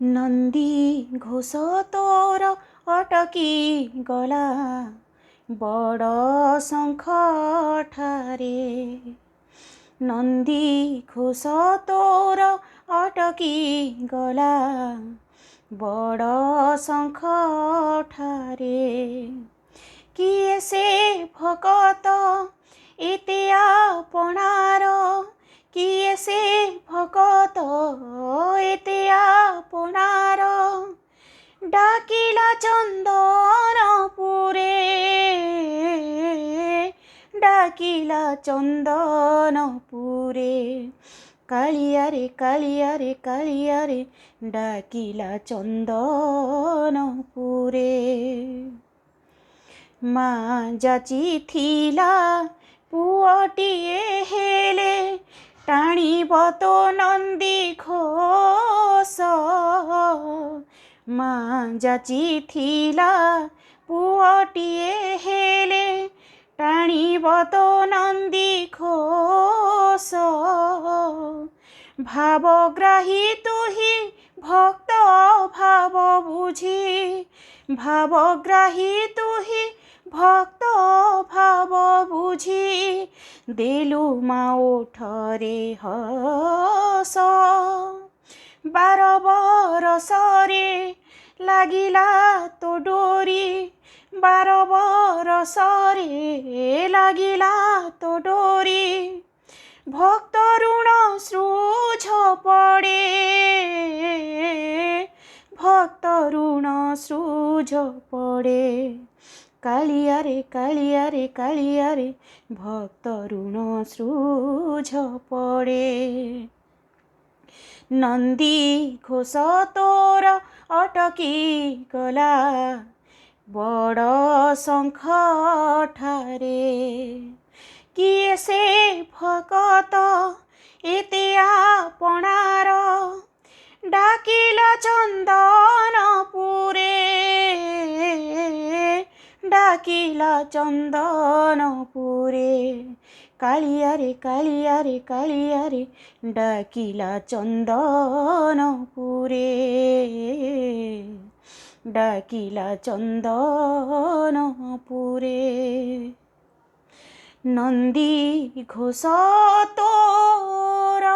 ନନ୍ଦୀ ଘୋଷ ତୋର ଅଟକି ଗଲା ବଡ଼ ଶଙ୍ଖ ଠାରେ। ନନ୍ଦୀ ଘୋଷ ତୋର ଅଟକି ଗଲା ବଡ଼ ଶଙ୍ଖ ଠାରେ। କିଏ ସେ ଭକତ ଏତେ ଆପଣାର, କିଏ ସେ ଭକତ ଏତେ ଆପଣାର, ଡାକିଲା ଚନ୍ଦନପୁରେ, ଡାକିଲା ଚନ୍ଦନପୁରେ। କାଳିଆରେ କାଳିଆରେ କାଳିଆରେ ଡାକିଲା ଚନ୍ଦନପୁରେ। ମା ଯାଚିଥିଲା ପୁଅଟିଏ ହେଲେ, ଟାଣିବ ତୋ ନନ୍ଦୀ ଘୋଷ। ମା ଯାଚିଥିଲା ପୁଅଟିଏ ହେଲେ, ଟାଣିବ ତୋ ନନ୍ଦୀ ଘୋଷ। ଭାବଗ୍ରାହୀ ତୁହି ଭକ୍ତ ଭାବ ବୁଝି, ଭାବଗ୍ରାହୀ ତୁହି ଭକ୍ତ ଭାବ ବୁଝି, ଦେଲୁ ମା ଓଠରେ ହସ। 12 ବରଷରେ ଲାଗିଲା ତୋ ଡୋରି, 12 ବରଷରେ ଲାଗିଲା ତୋ ଡୋରି। ଭକ୍ତ ଋଣ ସୃଝ ପଡ଼େ, ଭକ୍ତ ଋଣ ସୃଝ ପଡ଼େ। କାଳିଆରେ କାଳିଆରେ କାଳିଆରେ ଭକ୍ତ ଋଣ ସୃଝ ପଡ଼େ। ନନ୍ଦୀ ଘୋଷ ତୋର ଅଟକି ଗଲା ବଡ଼ ଶଙ୍ଖ ଠାରେ। କିଏ ସେ ଭକତ ଏତେ ଆପଣାର, ଡାକିଲା ଚନ୍ଦନପୁରେ, ଡାକିଲା ଚନ୍ଦନପୁରେ। କାଳିଆରେ କାଳିଆରେ କାଳିଆରେ ଡାକିଲା ଚନ୍ଦନପୁରେ, ଡାକିଲା ଚନ୍ଦନପୁରେ। ନନ୍ଦୀ ଘୋଷ ତୋର